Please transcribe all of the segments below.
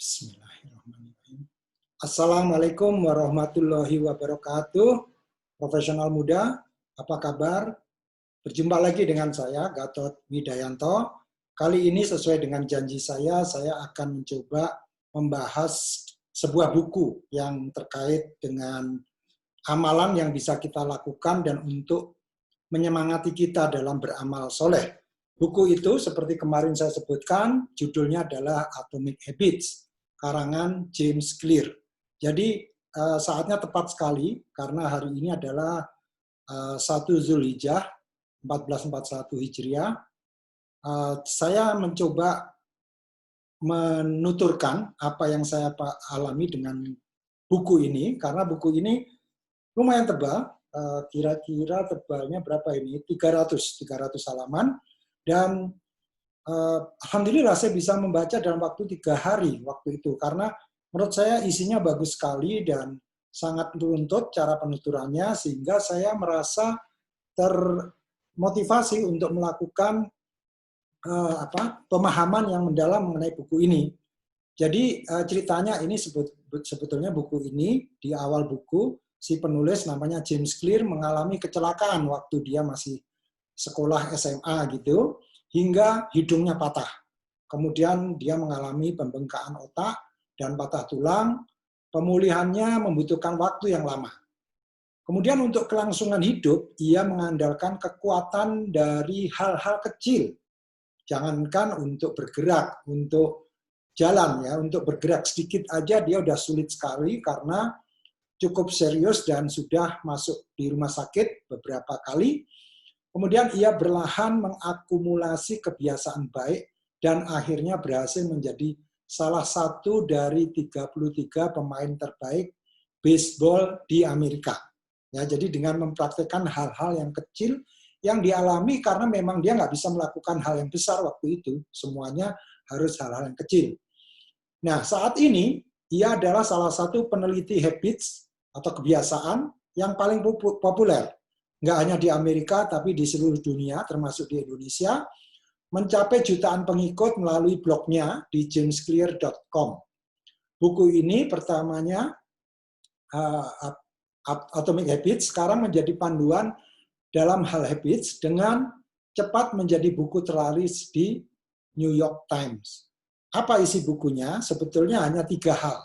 Bismillahirrahmanirrahim. Assalamualaikum warahmatullahi wabarakatuh. Profesional muda, apa kabar? Berjumpa lagi dengan saya, Gatot Widayanto. Kali ini sesuai dengan janji saya akan mencoba membahas sebuah buku yang terkait dengan amalan yang bisa kita lakukan dan untuk menyemangati kita dalam beramal soleh. Buku itu seperti kemarin saya sebutkan, judulnya adalah Atomic Habits, karangan James Clear. Jadi saatnya tepat sekali karena hari ini adalah 1 Zulhijjah 1441 Hijriah. Saya mencoba menuturkan apa yang saya alami dengan buku ini, karena buku ini lumayan tebal, kira-kira tebalnya berapa ini? 300 halaman, dan alhamdulillah saya bisa membaca dalam waktu 3 hari waktu itu, karena menurut saya isinya bagus sekali dan sangat runtut cara penuturannya, sehingga saya merasa termotivasi untuk melakukan pemahaman yang mendalam mengenai buku ini. Jadi ceritanya ini sebetulnya buku ini di awal buku si penulis namanya James Clear mengalami kecelakaan waktu dia masih sekolah SMA gitu, hingga hidungnya patah. Kemudian dia mengalami pembengkakan otak dan patah tulang. Pemulihannya membutuhkan waktu yang lama. Kemudian untuk kelangsungan hidup, ia mengandalkan kekuatan dari hal-hal kecil. Jangankan untuk bergerak, untuk jalan ya, untuk bergerak sedikit aja dia udah sulit sekali karena cukup serius dan sudah masuk di rumah sakit beberapa kali. Kemudian ia berlahan mengakumulasi kebiasaan baik dan akhirnya berhasil menjadi salah satu dari 33 pemain terbaik baseball di Amerika. Ya, jadi dengan mempraktikkan hal-hal yang kecil yang dialami karena memang dia nggak bisa melakukan hal yang besar waktu itu, semuanya harus hal-hal yang kecil. Nah, saat ini ia adalah salah satu peneliti habits atau kebiasaan yang paling populer. Nggak hanya di Amerika, tapi di seluruh dunia, termasuk di Indonesia, mencapai jutaan pengikut melalui blognya di jamesclear.com. Buku ini pertamanya, Atomic Habits, sekarang menjadi panduan dalam hal habits dengan cepat menjadi buku terlaris di New York Times. Apa isi bukunya? Sebetulnya hanya 3 hal,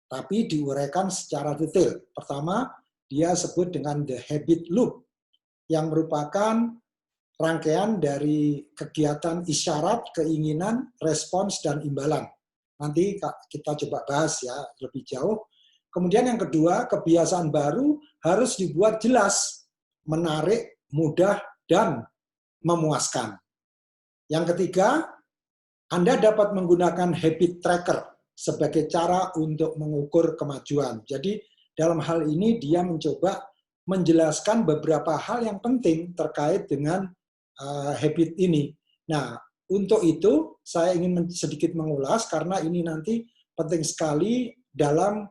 tapi diuraikan secara detail. Pertama, dia sebut dengan The Habit Loop, yang merupakan rangkaian dari kegiatan isyarat, keinginan, respons, dan imbalan. Nanti kita coba bahas ya lebih jauh. Kemudian yang kedua, kebiasaan baru harus dibuat jelas, menarik, mudah, dan memuaskan. Yang ketiga, Anda dapat menggunakan habit tracker sebagai cara untuk mengukur kemajuan. Jadi dalam hal ini dia mencoba menjelaskan beberapa hal yang penting terkait dengan habit ini. Nah, untuk itu saya ingin sedikit mengulas karena ini nanti penting sekali dalam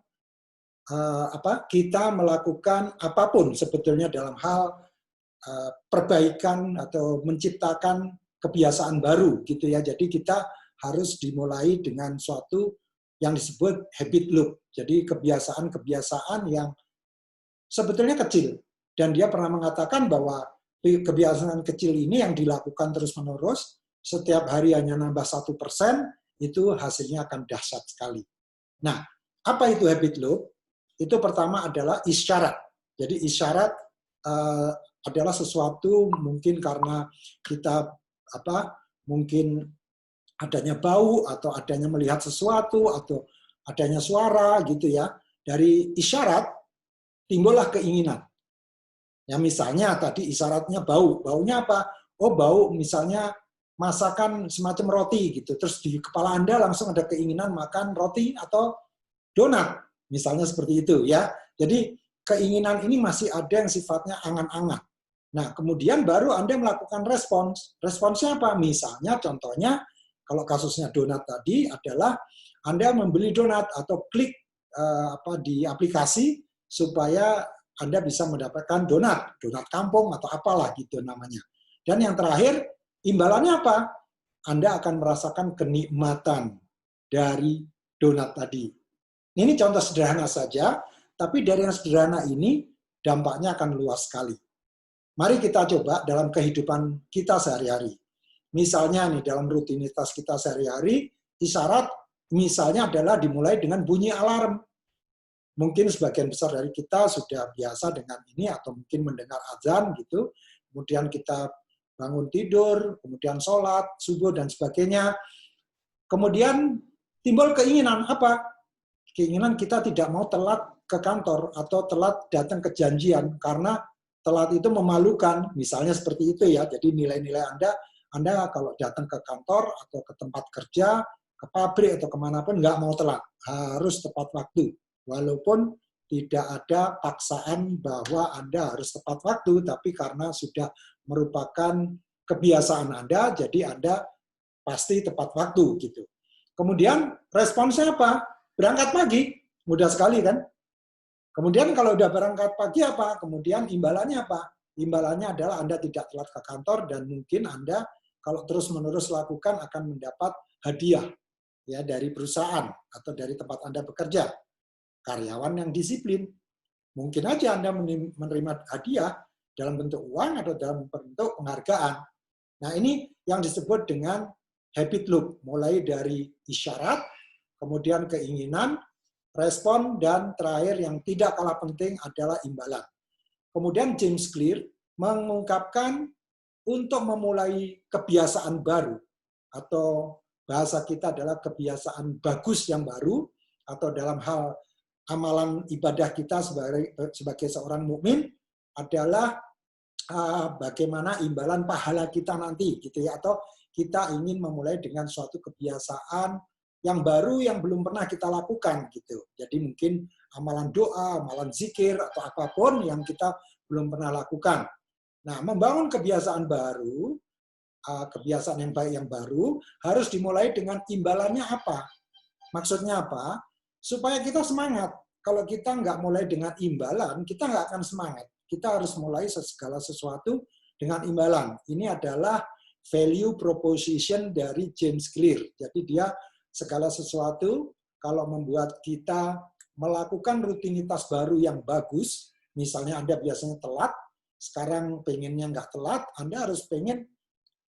kita melakukan apapun sebetulnya dalam hal perbaikan atau menciptakan kebiasaan baru gitu ya. Jadi kita harus dimulai dengan suatu yang disebut habit loop. Jadi kebiasaan-kebiasaan yang sebetulnya kecil. Dan dia pernah mengatakan bahwa kebiasaan kecil ini yang dilakukan terus-menerus, setiap hari hanya nambah 1%, itu hasilnya akan dahsyat sekali. Nah, apa itu habit loop? Itu pertama adalah isyarat. Jadi isyarat adalah sesuatu mungkin karena kita mungkin adanya bau atau adanya melihat sesuatu atau adanya suara gitu ya. Dari isyarat timbullah keinginan. Ya misalnya tadi isyaratnya bau. Baunya apa? Oh bau misalnya masakan semacam roti gitu. Terus di kepala Anda langsung ada keinginan makan roti atau donat. Misalnya seperti itu ya. Jadi keinginan ini masih ada yang sifatnya angan-angan. Nah, kemudian baru Anda melakukan respons. Responsnya apa? Misalnya contohnya kalau kasusnya donat tadi adalah Anda membeli donat atau klik di aplikasi supaya Anda bisa mendapatkan donat kampung atau apalah gitu namanya. Dan yang terakhir, imbalannya apa? Anda akan merasakan kenikmatan dari donat tadi. Ini contoh sederhana saja, tapi dari yang sederhana ini dampaknya akan luas sekali. Mari kita coba dalam kehidupan kita sehari-hari. Misalnya nih dalam rutinitas kita sehari-hari, isyarat misalnya adalah dimulai dengan bunyi alarm. Mungkin sebagian besar dari kita sudah biasa dengan ini atau mungkin mendengar azan gitu. Kemudian kita bangun tidur, kemudian sholat, subuh dan sebagainya. Kemudian timbul keinginan apa? Keinginan kita tidak mau telat ke kantor atau telat datang ke janjian karena telat itu memalukan, misalnya seperti itu ya. Jadi nilai-nilai Anda kalau datang ke kantor atau ke tempat kerja, ke pabrik atau kemanapun nggak mau telat, harus tepat waktu. Walaupun tidak ada paksaan bahwa Anda harus tepat waktu, tapi karena sudah merupakan kebiasaan Anda, jadi Anda pasti tepat waktu gitu. Kemudian responsnya apa? Berangkat pagi, mudah sekali kan? Kemudian kalau udah berangkat pagi apa? Kemudian imbalannya apa? Imbalannya adalah Anda tidak telat ke kantor dan mungkin Anda kalau terus-menerus lakukan akan mendapat hadiah ya dari perusahaan atau dari tempat Anda bekerja. Karyawan yang disiplin. Mungkin aja Anda menerima hadiah dalam bentuk uang atau dalam bentuk penghargaan. Nah, ini yang disebut dengan habit loop, mulai dari isyarat, kemudian keinginan, respon, dan terakhir yang tidak kalah penting adalah imbalan. Kemudian James Clear mengungkapkan untuk memulai kebiasaan baru, atau bahasa kita adalah kebiasaan bagus yang baru, atau dalam hal amalan ibadah kita sebagai seorang mukmin adalah bagaimana imbalan pahala kita nanti, gitu ya, atau kita ingin memulai dengan suatu kebiasaan yang baru yang belum pernah kita lakukan gitu. Jadi mungkin amalan doa, amalan zikir atau apapun yang kita belum pernah lakukan. Nah, membangun kebiasaan baru, kebiasaan yang baik yang baru harus dimulai dengan imbalannya apa? Maksudnya apa? Supaya kita semangat. Kalau kita nggak mulai dengan imbalan, kita nggak akan semangat. Kita harus mulai segala sesuatu dengan imbalan. Ini adalah value proposition dari James Clear. Jadi dia segala sesuatu kalau membuat kita melakukan rutinitas baru yang bagus, misalnya Anda biasanya telat, sekarang pengennya nggak telat, Anda harus pengen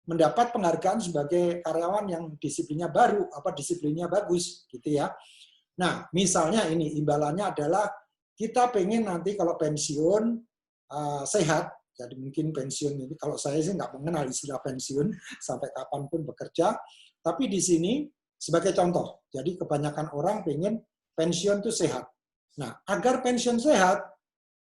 mendapat penghargaan sebagai karyawan yang disiplinnya baru, disiplinnya bagus, gitu ya. Nah, misalnya ini imbalannya adalah kita pengen nanti kalau pensiun sehat, jadi mungkin pensiun ini, kalau saya sih nggak mengenal istilah pensiun, sampai kapanpun bekerja, tapi di sini sebagai contoh, jadi kebanyakan orang pengen pensiun itu sehat. Nah, agar pensiun sehat,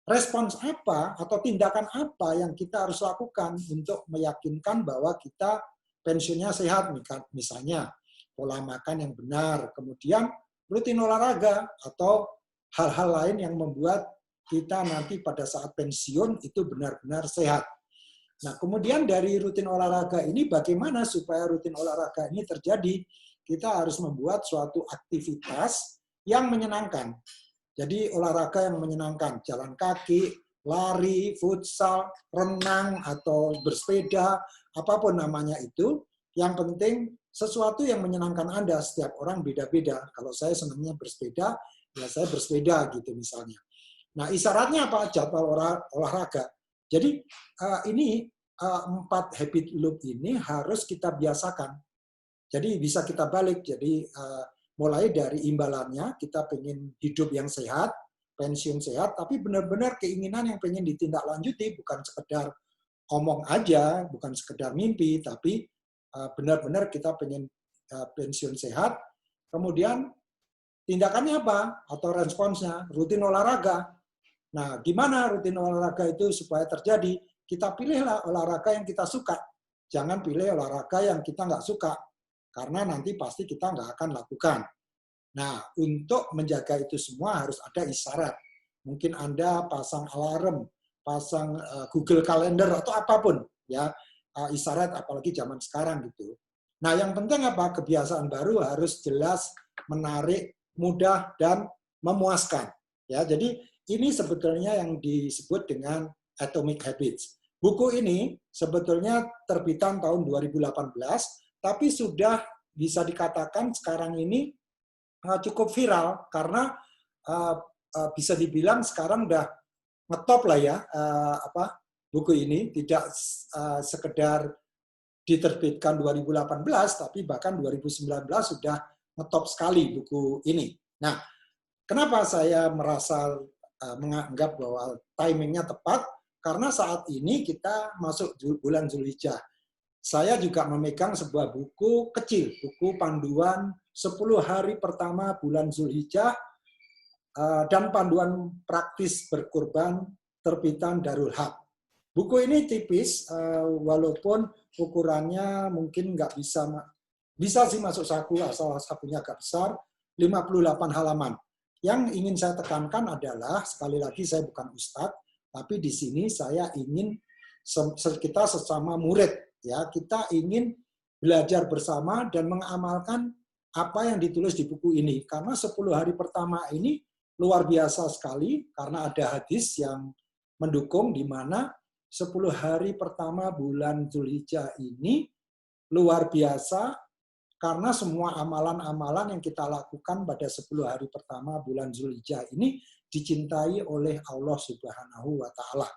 respons apa atau tindakan apa yang kita harus lakukan untuk meyakinkan bahwa kita pensiunnya sehat, misalnya pola makan yang benar, kemudian rutin olahraga, atau hal-hal lain yang membuat kita nanti pada saat pensiun itu benar-benar sehat. Nah, kemudian dari rutin olahraga ini bagaimana supaya rutin olahraga ini terjadi? Kita harus membuat suatu aktivitas yang menyenangkan. Jadi olahraga yang menyenangkan, jalan kaki, lari, futsal, renang, atau bersepeda, apapun namanya itu, yang penting sesuatu yang menyenangkan Anda. Setiap orang beda-beda. Kalau saya senangnya bersepeda, ya saya bersepeda gitu misalnya. Nah, isyaratnya apa? Jadwal olahraga. Jadi ini 4 habit loop ini harus kita biasakan. Jadi bisa kita balik. Jadi mulai dari imbalannya, kita pengen hidup yang sehat, pensiun sehat, tapi benar-benar keinginan yang pengen ditindaklanjuti, bukan sekedar omong aja, bukan sekedar mimpi, tapi benar-benar kita pengen pensiun sehat. Kemudian tindakannya apa? Atau responsnya, rutin olahraga. Nah, gimana rutin olahraga itu supaya terjadi? Kita pilihlah olahraga yang kita suka. Jangan pilih olahraga yang kita nggak suka, karena nanti pasti kita nggak akan lakukan. Nah, untuk menjaga itu semua harus ada isyarat. Mungkin Anda pasang alarm, pasang Google Calendar, atau apapun. Ya, isyarat, apalagi zaman sekarang gitu. Nah, yang penting apa? Kebiasaan baru harus jelas, menarik, mudah, dan memuaskan. Ya, jadi ini sebetulnya yang disebut dengan Atomic Habits. Buku ini sebetulnya terbitan tahun 2018, tapi sudah bisa dikatakan sekarang ini cukup viral karena bisa dibilang sekarang udah ngetop lah ya buku ini, tidak sekedar diterbitkan 2018 tapi bahkan 2019 sudah ngetop sekali buku ini. Nah, kenapa saya merasa menganggap bahwa timingnya tepat? Karena saat ini kita masuk bulan Zulhijjah. Saya juga memegang sebuah buku kecil, buku panduan 10 hari pertama bulan Zulhijjah dan panduan praktis berkurban terbitan Darul Haq. Buku ini tipis, walaupun ukurannya mungkin nggak bisa sih masuk saku, asal sakunya agak besar, 58 halaman. Yang ingin saya tekankan adalah, sekali lagi saya bukan ustadz, tapi di sini saya ingin kita sesama murid, ya kita ingin belajar bersama dan mengamalkan apa yang ditulis di buku ini. Karena 10 hari pertama ini luar biasa sekali, karena ada hadis yang mendukung di mana 10 hari pertama bulan Zulhijjah ini luar biasa karena semua amalan-amalan yang kita lakukan pada 10 hari pertama bulan Zulhijjah ini dicintai oleh Allah Subhanahu wa Ta'ala.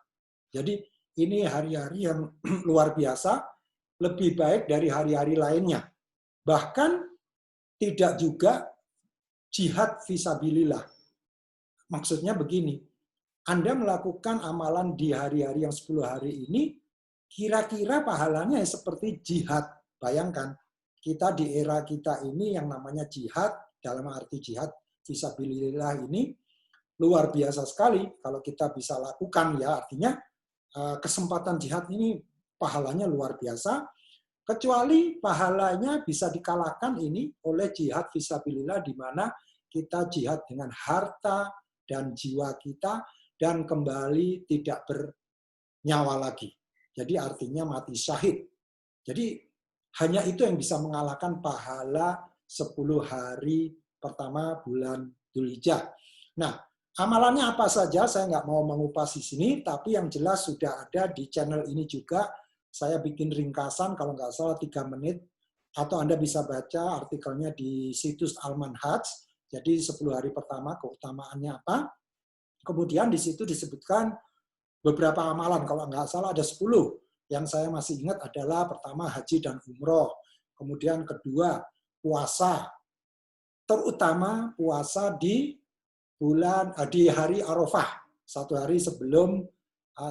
Jadi ini hari-hari yang luar biasa, lebih baik dari hari-hari lainnya. Bahkan tidak juga jihad fisabilillah. Maksudnya begini, Anda melakukan amalan di hari-hari yang 10 hari ini, kira-kira pahalanya seperti jihad. Bayangkan, kita di era kita ini yang namanya jihad, dalam arti jihad fisabilillah ini, luar biasa sekali kalau kita bisa lakukan, ya artinya kesempatan jihad ini pahalanya luar biasa, kecuali pahalanya bisa dikalahkan ini oleh jihad fisabilillah, di mana kita jihad dengan harta dan jiwa kita, dan kembali tidak bernyawa lagi. Jadi artinya mati syahid. Jadi hanya itu yang bisa mengalahkan pahala 10 hari pertama bulan Dzulhijjah. Nah, amalannya apa saja saya nggak mau mengupas di sini, tapi yang jelas sudah ada di channel ini juga. Saya bikin ringkasan kalau nggak salah 3 menit, atau Anda bisa baca artikelnya di situs Al-Manhaj. Jadi 10 hari pertama keutamaannya apa. Kemudian di situ disebutkan beberapa amalan, kalau nggak salah ada 10. Yang saya masih ingat adalah pertama haji dan umroh. Kemudian kedua puasa, terutama puasa di hari Arafah, 1 hari sebelum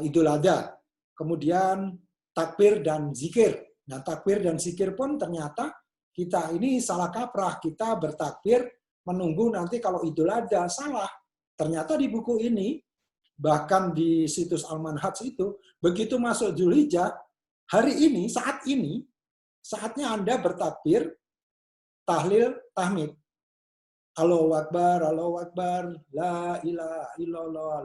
Idul Adha. Kemudian takbir dan zikir. Nah, takbir dan zikir pun ternyata kita ini salah kaprah. Kita bertakbir menunggu nanti kalau Idul Adha, salah. Ternyata di buku ini, bahkan di situs Al-Manhaj itu, begitu masuk Dzulhijjah, hari ini, saatnya Anda bertakbir, tahlil, tahmid. Allahu Akbar, la ilaha illallah,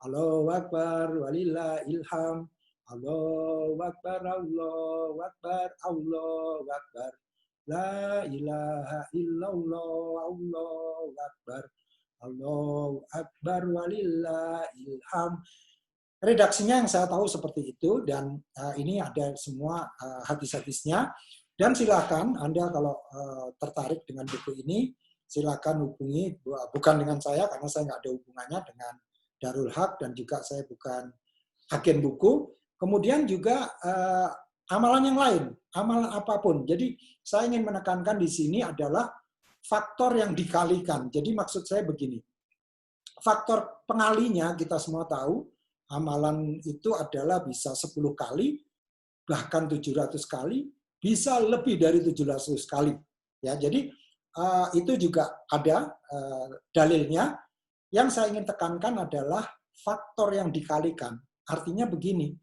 Allahu Akbar, walillahil hamd, Allahu Akbar, Allahu Akbar, Allahu Akbar, la ilaha illallah, Allahu Akbar, Allahu Akbar, walillahil hamd. Redaksinya yang saya tahu seperti itu, dan ini ada semua hadis-hadisnya. Dan silakan Anda kalau tertarik dengan buku ini, silakan hubungi, bukan dengan saya karena saya nggak ada hubungannya dengan Darul Haq, dan juga saya bukan agen buku. Kemudian juga amalan yang lain, amalan apapun. Jadi saya ingin menekankan di sini adalah faktor yang dikalikan. Jadi maksud saya begini, faktor pengalinya kita semua tahu, amalan itu adalah bisa 10 kali, bahkan 700 kali, bisa lebih dari 700 kali. Ya, jadi itu juga ada dalilnya. Yang saya ingin tekankan adalah faktor yang dikalikan. Artinya begini,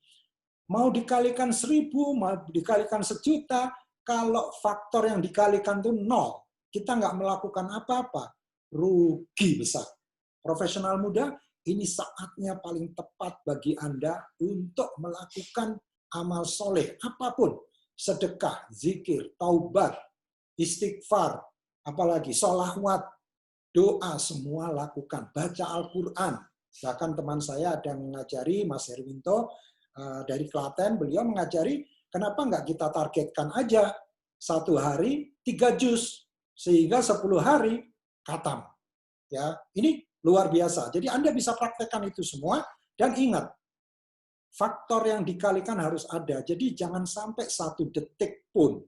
mau dikalikan 1000, mau dikalikan 1.000.000, kalau faktor yang dikalikan itu 0, kita nggak melakukan apa-apa, rugi besar. Profesional muda, ini saatnya paling tepat bagi Anda untuk melakukan amal soleh apapun. Sedekah, zikir, taubat, istighfar, apalagi sholawat, doa, semua lakukan. Baca Al-Quran. Bahkan teman saya ada yang mengajari, Mas Herwinto dari Klaten, beliau mengajari, kenapa nggak kita targetkan aja 1 hari 3 juz. sehingga 10 hari khatam. Ya, ini luar biasa. Jadi Anda bisa praktekkan itu semua dan ingat, faktor yang dikalikan harus ada. Jadi jangan sampai 1 detik pun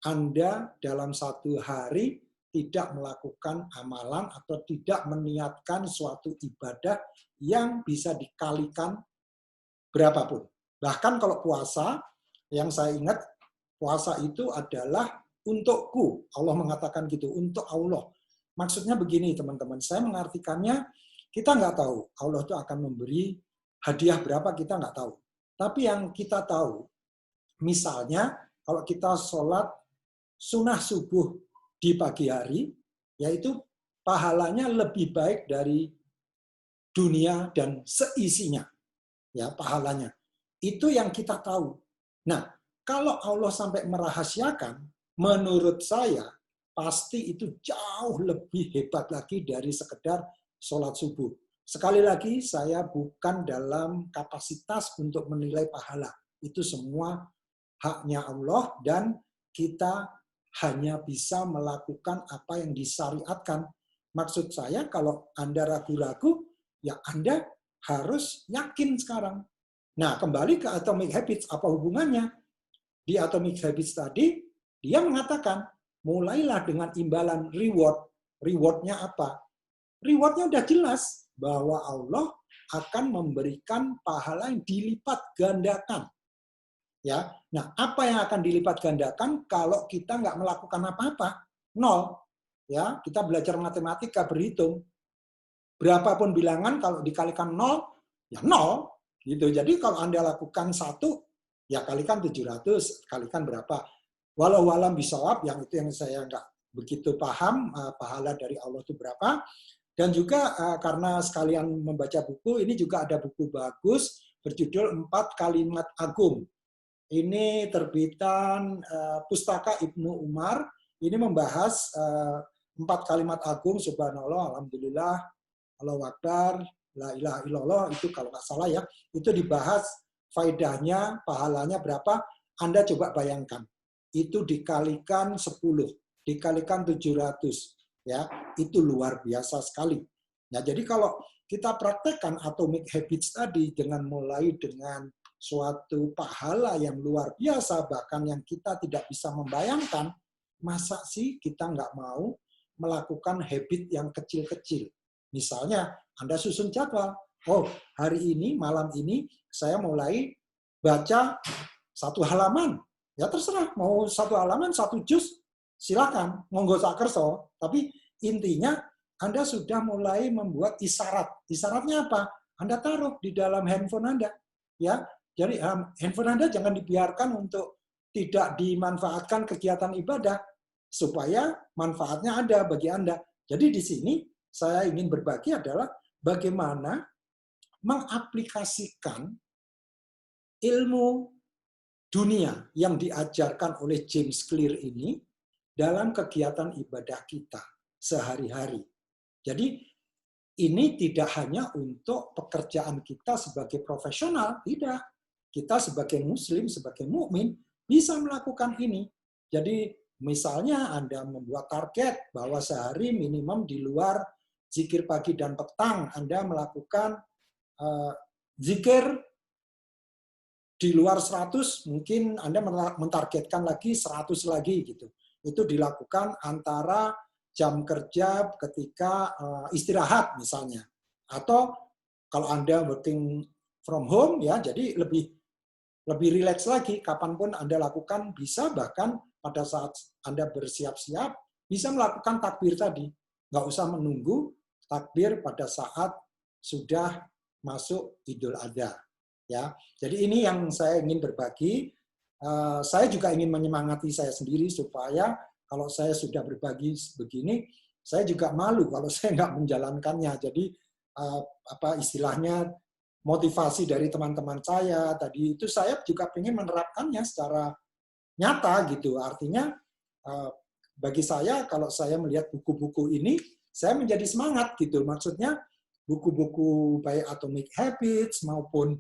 Anda dalam 1 hari tidak melakukan amalan atau tidak meniatkan suatu ibadah yang bisa dikalikan berapapun. Bahkan kalau puasa, yang saya ingat, puasa itu adalah untukku. Allah mengatakan gitu, untuk Allah. Maksudnya begini teman-teman, saya mengartikannya, kita nggak tahu Allah itu akan memberi hadiah berapa, kita nggak tahu. Tapi yang kita tahu, misalnya kalau kita sholat sunnah subuh di pagi hari, yaitu pahalanya lebih baik dari dunia dan seisinya. Ya, pahalanya. Itu yang kita tahu. Nah, kalau Allah sampai merahasiakan, menurut saya, pasti itu jauh lebih hebat lagi dari sekedar sholat subuh. Sekali lagi, saya bukan dalam kapasitas untuk menilai pahala. Itu semua haknya Allah dan kita hanya bisa melakukan apa yang disyariatkan. Maksud saya, kalau Anda ragu-ragu, ya Anda harus yakin sekarang. Nah, kembali ke Atomic Habits, apa hubungannya? Di Atomic Habits tadi, dia mengatakan, mulailah dengan imbalan reward. Rewardnya apa? Rewardnya udah jelas, bahwa Allah akan memberikan pahala yang dilipat gandakan. Ya, nah apa yang akan dilipat gandakan kalau kita nggak melakukan apa-apa? 0. Ya, kita belajar matematika, berhitung. Berapapun bilangan kalau dikalikan 0, ya 0. Gitu. Jadi kalau Anda lakukan 1, ya kalikan 700, kalikan berapa. Walau alam bisawab, yang itu yang saya nggak begitu paham, pahala dari Allah itu berapa. Dan juga karena sekalian membaca buku, ini juga ada buku bagus, berjudul 4 Kalimat Agung. Ini terbitan Pustaka Ibnu Umar, ini membahas 4 kalimat agung, subhanallah, alhamdulillah, Allahu Akbar, la ilaha illallah, itu kalau nggak salah ya, itu dibahas faedahnya, pahalanya berapa, Anda coba bayangkan. Itu dikalikan 10, dikalikan 700, ya, itu luar biasa sekali. Nah, jadi kalau kita praktekkan Atomic Habits tadi dengan mulai dengan suatu pahala yang luar biasa, bahkan yang kita tidak bisa membayangkan, masa sih kita nggak mau melakukan habit yang kecil-kecil. Misalnya, Anda susun jadwal. Oh, hari ini, malam ini, saya mulai baca 1 halaman. Ya terserah, mau 1 halaman, 1 juz, silakan, monggo sak kerso. Tapi intinya, Anda sudah mulai membuat isyarat. Isyaratnya apa? Anda taruh di dalam handphone Anda. Ya, jadi handphone Anda jangan dibiarkan untuk tidak dimanfaatkan kegiatan ibadah, supaya manfaatnya ada bagi Anda. Jadi di sini saya ingin berbagi adalah bagaimana mengaplikasikan ilmu dunia yang diajarkan oleh James Clear ini dalam kegiatan ibadah kita sehari-hari. Jadi ini tidak hanya untuk pekerjaan kita sebagai profesional, tidak. Kita sebagai muslim, sebagai mukmin bisa melakukan ini. Jadi misalnya Anda membuat target bahwa sehari minimum di luar zikir pagi dan petang, Anda melakukan zikir di luar 100, mungkin Anda mentargetkan lagi 100 lagi gitu. Itu dilakukan antara jam kerja ketika istirahat misalnya. Atau kalau Anda working from home ya, jadi lebih rileks lagi, kapanpun Anda lakukan bisa, bahkan pada saat Anda bersiap-siap bisa melakukan takbir tadi. Nggak usah menunggu takbir pada saat sudah masuk Idul Adha. Ya, jadi ini yang saya ingin berbagi. Saya juga ingin menyemangati saya sendiri supaya kalau saya sudah berbagi begini, saya juga malu kalau saya nggak menjalankannya. Jadi apa istilahnya, motivasi dari teman-teman saya tadi itu saya juga ingin menerapkannya secara nyata gitu. Artinya bagi saya kalau saya melihat buku-buku ini, saya menjadi semangat gitu. Maksudnya buku-buku baik Atomic Habits maupun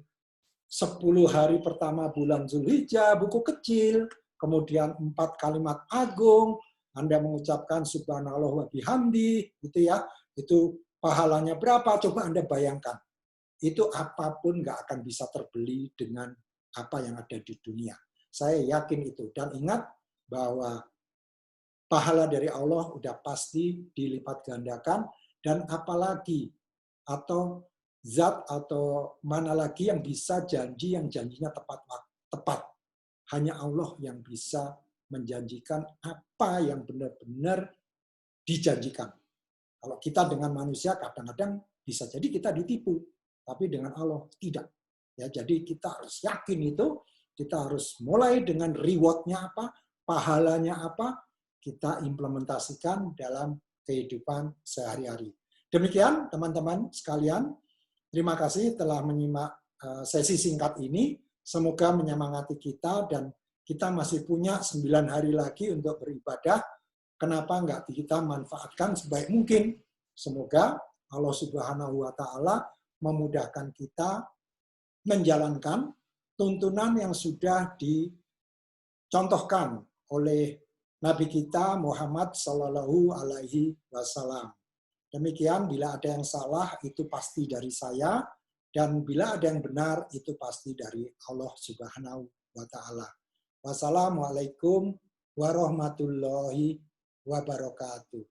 10 hari pertama bulan Zulhijjah, buku kecil, kemudian 4 kalimat agung, Anda mengucapkan subhanallah wa bihamdi, gitu ya, itu pahalanya berapa? Coba Anda bayangkan. Itu apapun nggak akan bisa terbeli dengan apa yang ada di dunia. Saya yakin itu. Dan ingat bahwa pahala dari Allah udah pasti dilipat gandakan, dan apalagi atau zat atau mana lagi yang bisa janji yang janjinya tepat. Hanya Allah yang bisa menjanjikan apa yang benar-benar dijanjikan. Kalau kita dengan manusia kadang-kadang bisa jadi kita ditipu, tapi dengan Allah tidak. Ya, jadi kita harus yakin itu, kita harus mulai dengan reward-nya apa, pahalanya apa, kita implementasikan dalam kehidupan sehari-hari. Demikian teman-teman sekalian, terima kasih telah menyimak sesi singkat ini. Semoga menyemangati kita, dan kita masih punya 9 hari lagi untuk beribadah. Kenapa enggak kita manfaatkan sebaik mungkin? Semoga Allah Subhanahu wa Ta'ala memudahkan kita menjalankan tuntunan yang sudah dicontohkan oleh Nabi kita Muhammad Sallallahu Alaihi Wasallam. Demikian, bila ada yang salah itu pasti dari saya, dan bila ada yang benar itu pasti dari Allah Subhanahu wa Ta'ala. Wassalamualaikum warahmatullahi wabarakatuh.